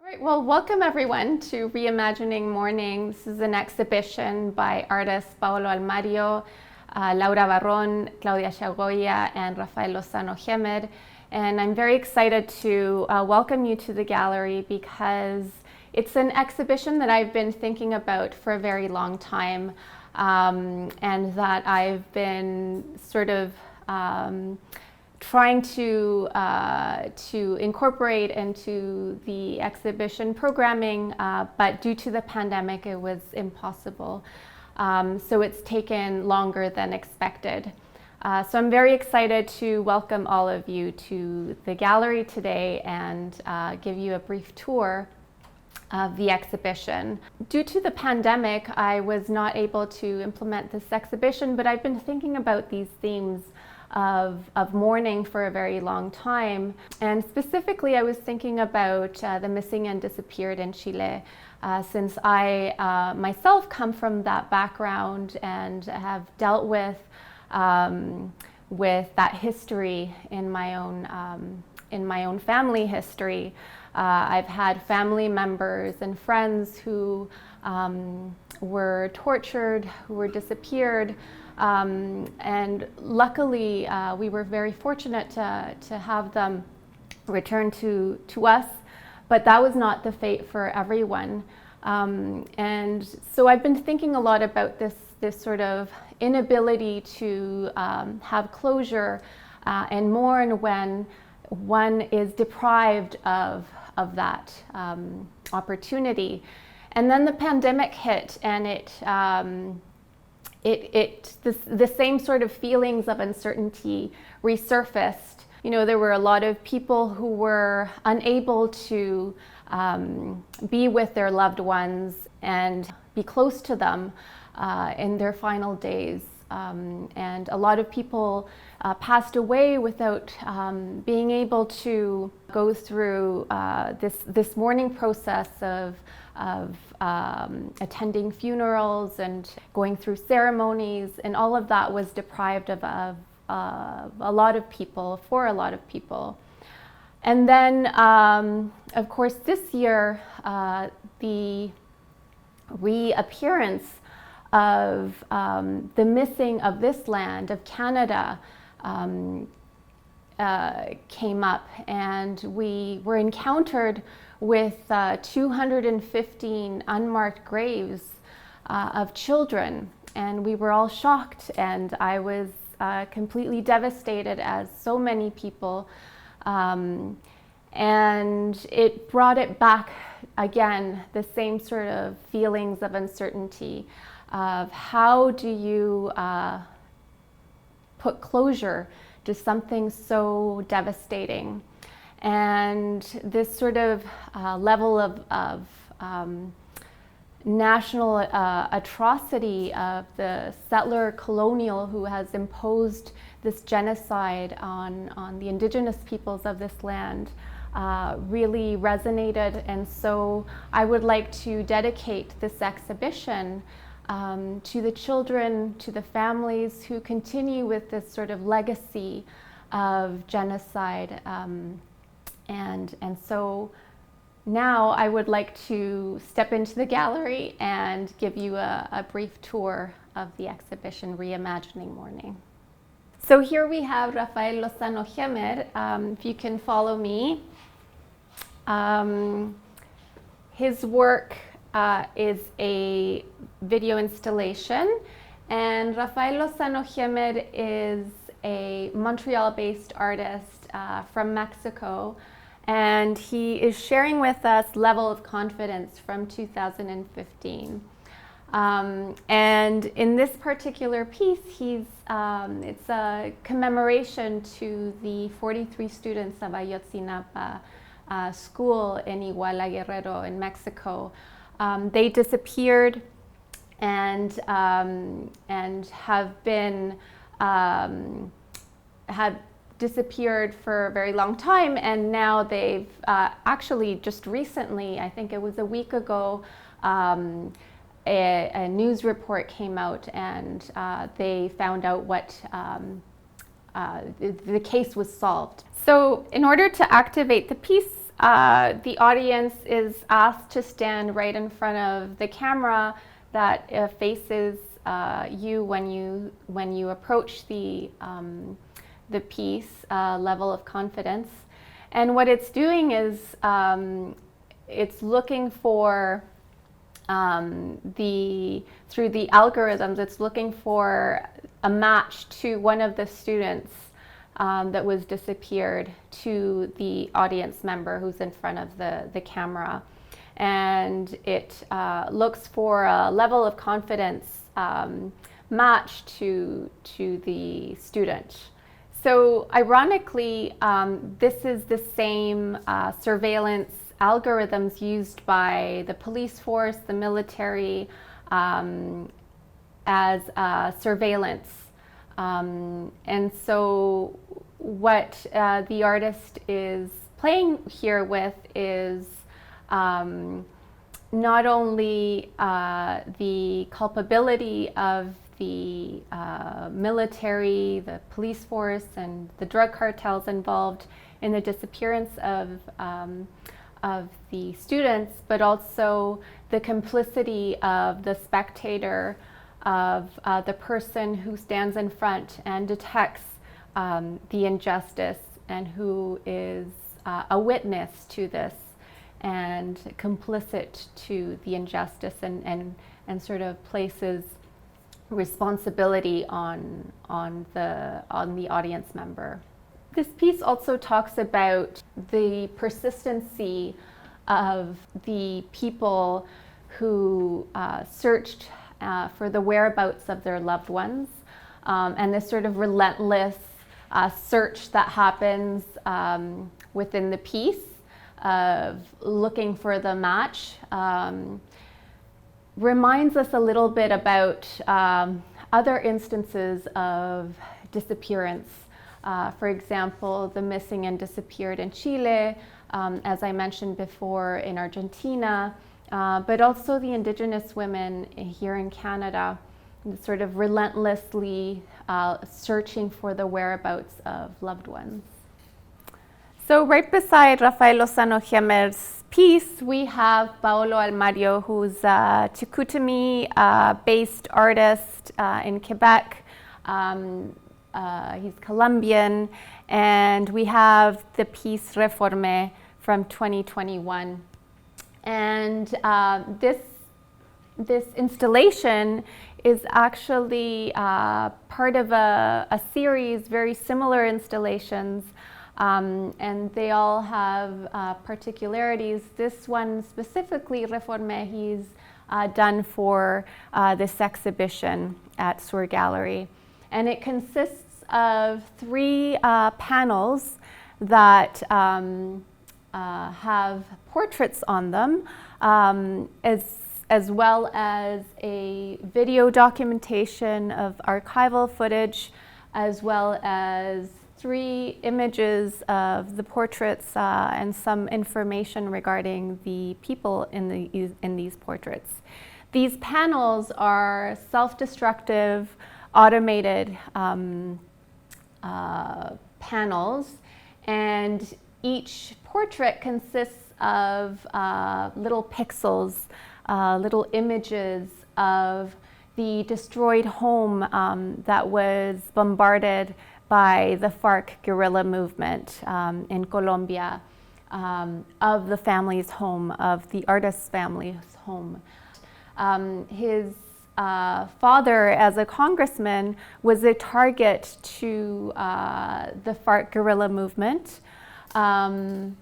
All right, well, welcome everyone to Reimagining Mourning. This is an exhibition by artists Paolo El Mario, Laura Varron, Claudia Chagoya, and Rafael Lozano Gemer. And I'm very excited to welcome you to the gallery because it's an exhibition that I've been thinking about for a very long time, and that I've been sort of trying to incorporate into the exhibition programming, but due to the pandemic, it was impossible. So it's taken longer than expected. So I'm very excited to welcome all of you to the gallery today and give you a brief tour of the exhibition. Due to the pandemic, I was not able to implement this exhibition, but I've been thinking about these themes of mourning for a very long time. And specifically, I was thinking about the missing and disappeared in Chile, since I myself come from that background and have dealt with that history in my own family history. I've had family members and friends who were tortured, who were disappeared. And luckily, we were very fortunate to have them return to us, but that was not the fate for everyone. And so I've been thinking a lot about this sort of inability to have closure and mourn when one is deprived of that opportunity. And then the pandemic hit, and the same sort of feelings of uncertainty resurfaced. You know, there were a lot of people who were unable to be with their loved ones and be close to them in their final days. And a lot of people passed away without being able to go through this mourning process of attending funerals and going through ceremonies, and all of that was deprived of a lot of people, for a lot of people. And then, of course, this year, the reappearance of the missing of this land, of Canada, came up, and we were encountered with 215 unmarked graves of children, and we were all shocked, and I was completely devastated, as so many people, and it brought it back again, the same sort of feelings of uncertainty of how do you put closure to something so devastating. And this sort of level of national atrocity of the settler colonial who has imposed this genocide on the indigenous peoples of this land really resonated. And so I would like to dedicate this exhibition to the children, to the families who continue with this sort of legacy of genocide. And so now I would like to step into the gallery and give you a brief tour of the exhibition Reimagining Mourning. So here we have Rafael Lozano Gemer. If you can follow me. His work is a video installation, and Rafael Lozano Gemer is a Montreal-based artist from Mexico, and he is sharing with us Level of Confidence from 2015. And in this particular piece, it's a commemoration to the 43 students of Ayotzinapa school in Iguala, Guerrero in Mexico. They disappeared and have been had disappeared for a very long time, and now they've actually just recently, I think it was a week ago, a news report came out, and they found out what the case was solved. So in order to activate the piece, the audience is asked to stand right in front of the camera that faces you when you approach the piece, level of confidence. And what it's doing is it's looking for through the algorithms, it's looking for a match to one of the students that was disappeared to the audience member who's in front of the camera. And it looks for a level of confidence match to the student. So ironically, this is the same surveillance algorithms used by the police force, the military, as surveillance. And so what the artist is playing here with is not only the culpability of the military, the police force, and the drug cartels involved in the disappearance of the students, but also the complicity of the spectator, of the person who stands in front and detects the injustice and who is a witness to this and complicit to the injustice and sort of places responsibility on the audience member. This piece also talks about the persistency of the people who searched for the whereabouts of their loved ones, and this sort of relentless search that happens within the piece of looking for the match reminds us a little bit about other instances of disappearance. For example, the missing and disappeared in Chile, as I mentioned before, in Argentina, but also the Indigenous women here in Canada, sort of relentlessly searching for the whereabouts of loved ones. So right beside Rafael Lozano Gemer's piece, we have Paolo El Mario, who's a Chicoutimi-based artist in Quebec. He's Colombian, and we have the piece Reforme from 2021. And this installation is actually part of a series, very similar installations, and they all have particularities. This one specifically, Reforme, he's done for this exhibition at Sur Gallery. And it consists of 3 panels that have portraits on them, as well as a video documentation of archival footage, as well as 3 images of the portraits and some information regarding the people in these portraits. These panels are self-destructive, automated panels, and each portrait consists of little pixels, little images of the destroyed home that was bombarded by the FARC guerrilla movement in Colombia, of the family's home, of the artist's family's home. His father, as a congressman, was a target to the FARC guerrilla movement, and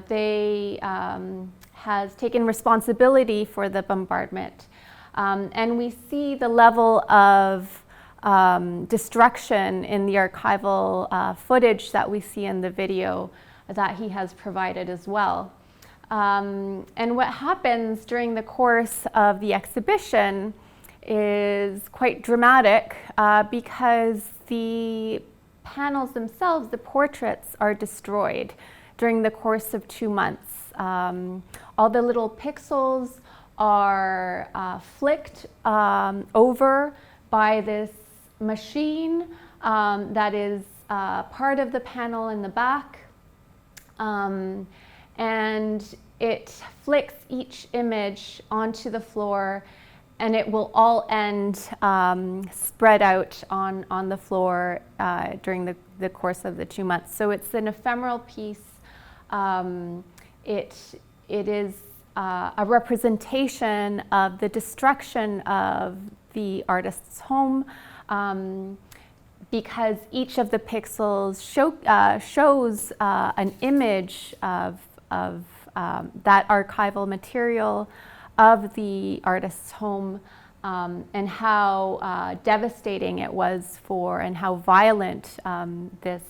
they has taken responsibility for the bombardment. And we see the level of destruction in the archival footage that we see in the video that he has provided as well. And what happens during the course of the exhibition is quite dramatic because the panels themselves, the portraits, are destroyed during the course of 2 months. All the little pixels are flicked over by this machine that is part of the panel in the back, And it flicks each image onto the floor, and it will all end spread out on the floor during the course of the 2 months. So it's an ephemeral piece. It is a representation of the destruction of the artist's home, because each of the pixels shows an image of that archival material of the artist's home, and how devastating it was for, and how violent this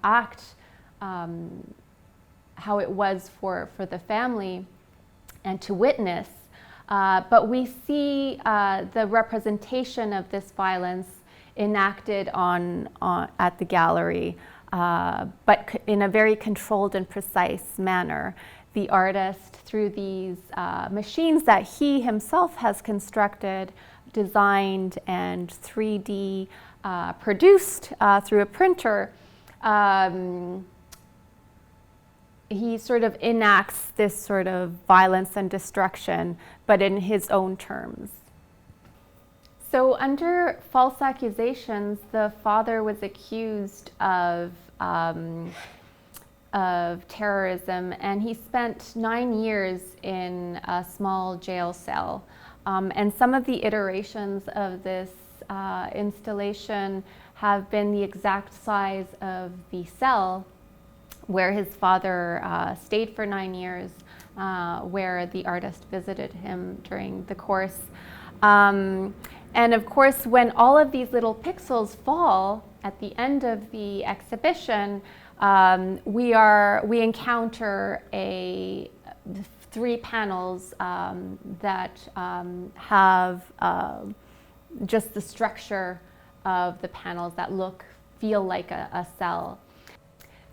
act, how it was for the family and to witness. But we see the representation of this violence enacted at the gallery, but in a very controlled and precise manner. The artist, through these machines that he himself has constructed, designed, and 3D produced through a printer, he sort of enacts this sort of violence and destruction, but in his own terms. So under false accusations, the father was accused of terrorism, and he spent 9 years in a small jail cell. And some of the iterations of this installation have been the exact size of the cell where his father stayed for 9 years, where the artist visited him during the course. And of course, when all of these little pixels fall at the end of the exhibition, we encounter 3 panels that have just the structure of the panels that feel like a cell.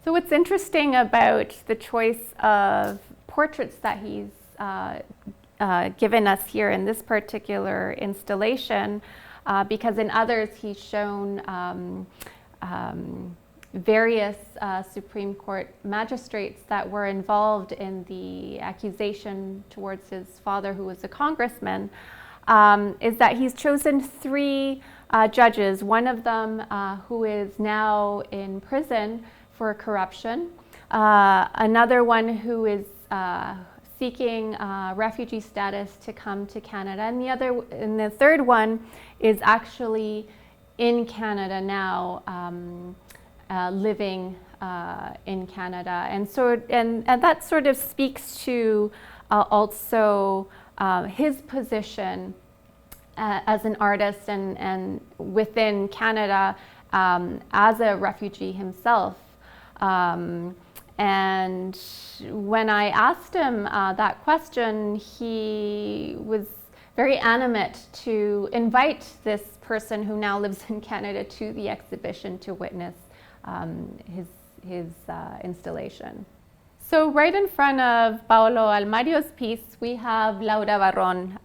So what's interesting about the choice of portraits that he's given us here in this particular installation, because in others he's shown various Supreme Court magistrates that were involved in the accusation towards his father, who was a congressman, is that he's chosen 3 judges, one of them who is now in prison for corruption, another one who is seeking refugee status to come to Canada, and the third one is actually in Canada now, living in Canada, and that sort of speaks to also his position as an artist and within Canada as a refugee himself. And when I asked him that question, he was very animate to invite this person who now lives in Canada to the exhibition to witness his installation. So right in front of Paolo El Mario's piece, we have Claudia Varron,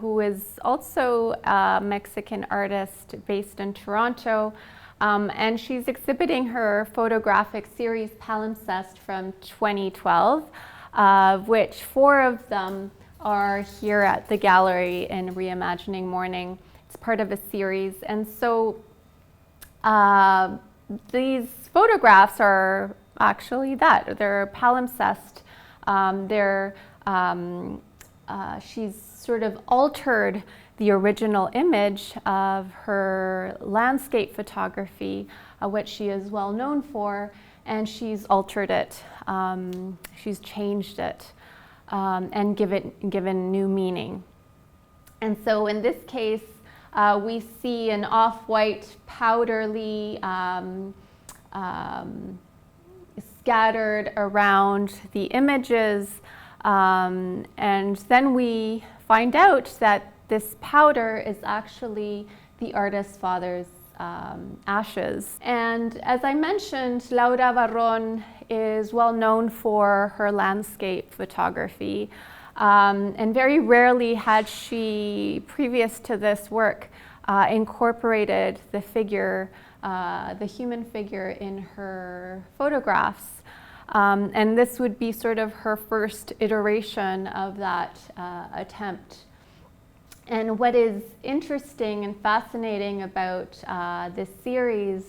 who is also a Mexican artist based in Toronto. And she's exhibiting her photographic series Palimpsest from 2012, of which 4 of them are here at the gallery in Reimagining Mourning. It's part of a series. And so these photographs are actually that. They're palimpsest. She's sort of altered the original image of her landscape photography, which she is well known for, and she's altered it. She's changed it and given new meaning. And so in this case, we see an off-white, powdery, scattered around the images, and then we find out that this powder is actually the artist's father's ashes. And as I mentioned, Claudia Varron is well known for her landscape photography, and very rarely had she, previous to this work, incorporated the figure, the human figure in her photographs. And this would be sort of her first iteration of that attempt. And what is interesting and fascinating about this series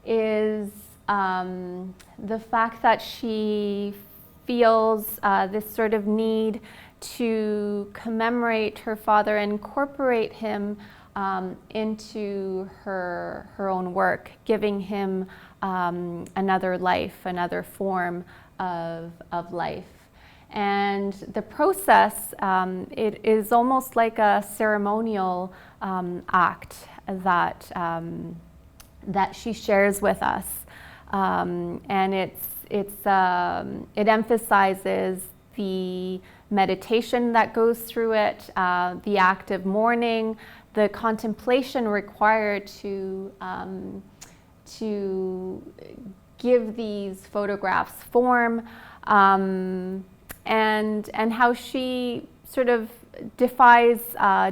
is the fact that she feels this sort of need to commemorate her father and incorporate him into her own work, giving him another life, another form of life. And the process, it is almost like a ceremonial act that that she shares with us, and it emphasizes the meditation that goes through it, the act of mourning, the contemplation required to give these photographs form, and how she sort of defies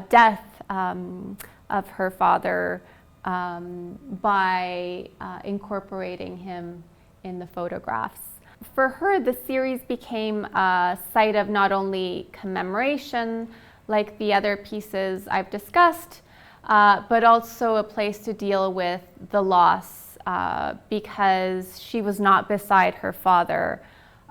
death of her father by incorporating him in the photographs. For her, the series became a site of not only commemoration, like the other pieces I've discussed, but also a place to deal with the loss, because she was not beside her father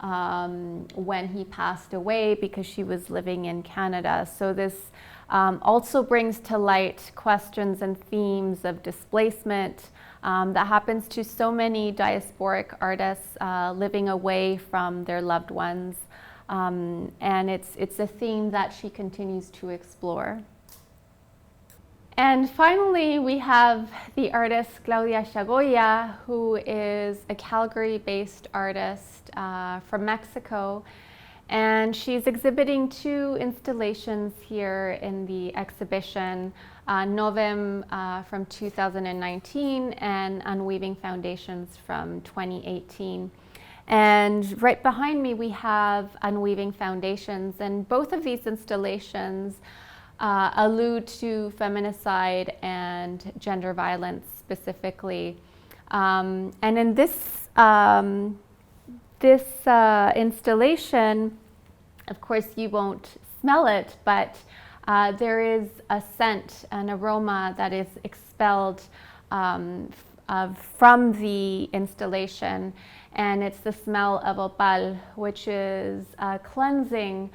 when he passed away, because she was living in Canada. So this also brings to light questions and themes of displacement that happens to so many diasporic artists living away from their loved ones. And it's a theme that she continues to explore. And finally, we have the artist Claudia Chagoya, who is a Calgary-based artist from Mexico. And she's exhibiting 2 installations here in the exhibition, Novem from 2019 and Unweaving Foundations from 2018. And right behind me we have Unweaving Foundations, and both of these installations allude to feminicide and gender violence specifically. And in this installation, of course you won't smell it, but there is a scent, an aroma that is expelled from the installation, and it's the smell of opal, which is a cleansing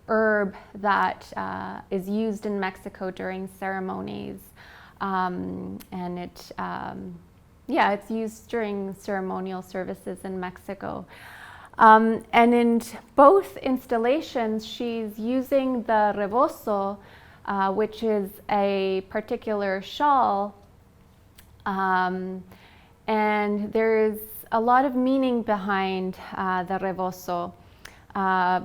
herb that is used in Mexico during ceremonies, and it's used during ceremonial services in Mexico. And in both installations, she's using the rebozo, which is a particular shawl, and there's a lot of meaning behind the rebozo,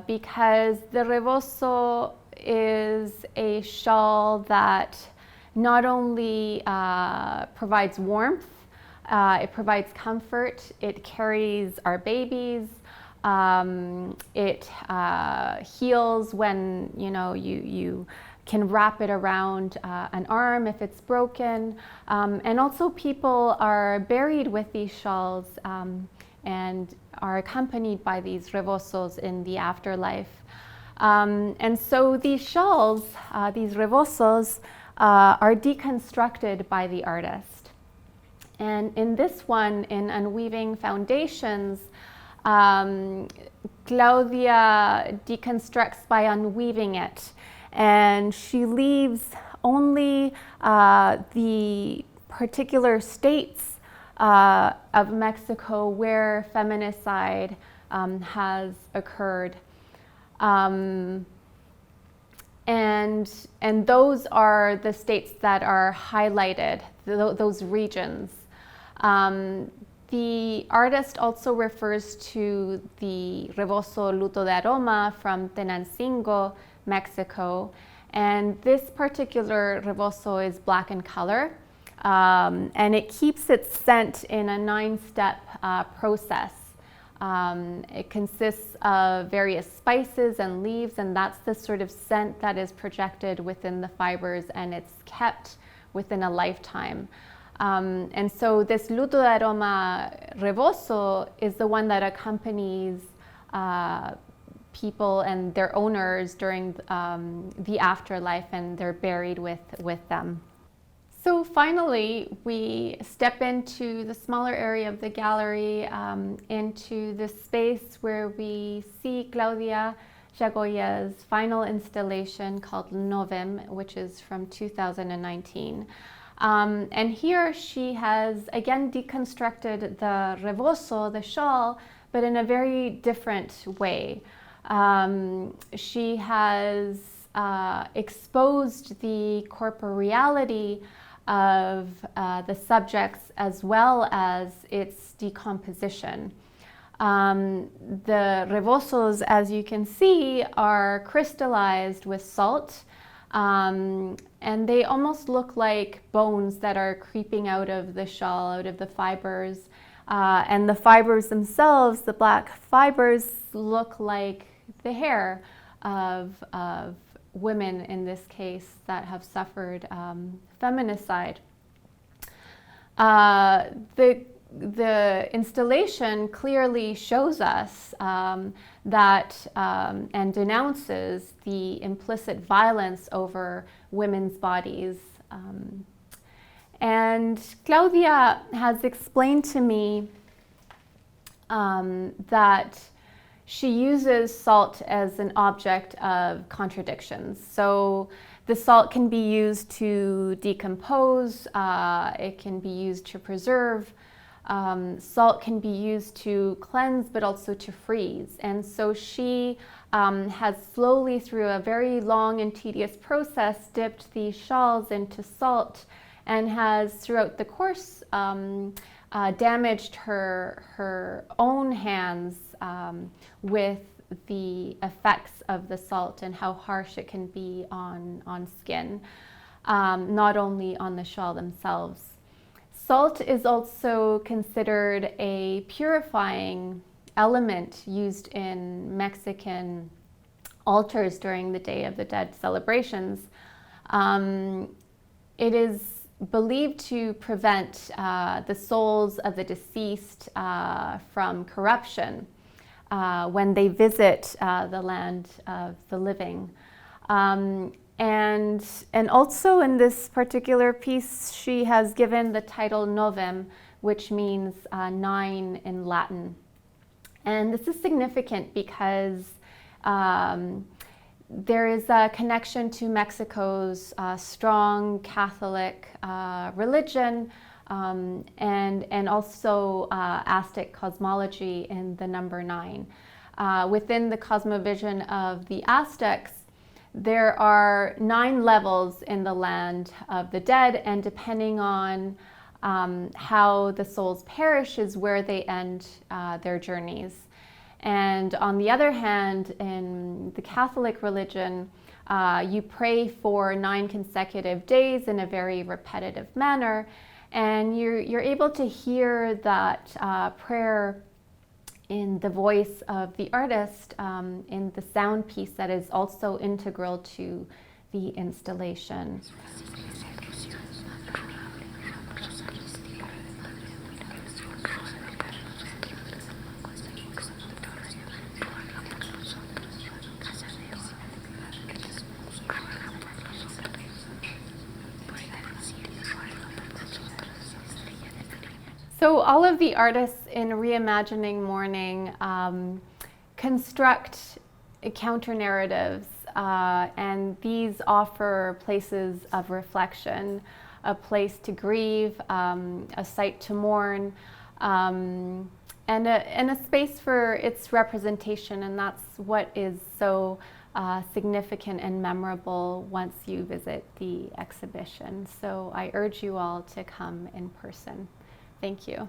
because the rebozo is a shawl that not only provides warmth, it provides comfort, it carries our babies, it heals when you can wrap it around an arm if it's broken, and also people are buried with these shawls and are accompanied by these rebozos in the afterlife. And so these shawls, these rebozos, are deconstructed by the artist. And in this one, in Unweaving Foundations, Claudia deconstructs by unweaving it, and she leaves only the particular states of Mexico where feminicide has occurred. And those are the states that are highlighted, those regions. The artist also refers to the rebozo luto de aroma from Tenancingo, Mexico, and this particular rebozo is black in color, and it keeps its scent in a 9-step process. It consists of various spices and leaves, and that's the sort of scent that is projected within the fibers, and it's kept within a lifetime. And so this luto de aroma revoso is the one that accompanies people and their owners during the afterlife, and they're buried with them. So finally, we step into the smaller area of the gallery, into the space where we see Claudia Chagoya's final installation called Novem, which is from 2019. And here she has again deconstructed the revoso, the shawl, but in a very different way. She has exposed the corporeality of the subjects as well as its decomposition. The revosos, as you can see, are crystallized with salt, and they almost look like bones that are creeping out of the shawl, out of the fibers. And the fibers themselves, the black fibers, look like the hair of women, in this case, that have suffered feminicide. The installation clearly shows us that and denounces the implicit violence over women's bodies. And Claudia has explained to me that she uses salt as an object of contradictions. So the salt can be used to decompose, it can be used to preserve, salt can be used to cleanse, but also to freeze. And so she has slowly, through a very long and tedious process, dipped these shawls into salt, and has throughout the course damaged her own hands with the effects of the salt and how harsh it can be on skin, not only on the shawl themselves. Salt is also considered a purifying element used in Mexican altars during the Day of the Dead celebrations. It is believed to prevent the souls of the deceased from corruption when they visit the land of the living. And also in this particular piece, she has given the title Novem, which means 9 in Latin. And this is significant because there is a connection to Mexico's strong Catholic religion, and also Aztec cosmology in the number 9. Within the cosmovision of the Aztecs, there are 9 levels in the land of the dead, and depending on how the souls perish is where they end their journeys. And on the other hand, in the Catholic religion, you pray for 9 consecutive days in a very repetitive manner, and you're able to hear that prayer in the voice of the artist, in the sound piece that is also integral to the installation. So all of the artists in Reimagining Mourning construct counter-narratives, and these offer places of reflection, a place to grieve, a site to mourn, and a space for its representation, and that's what is so significant and memorable once you visit the exhibition. So I urge you all to come in person. Thank you.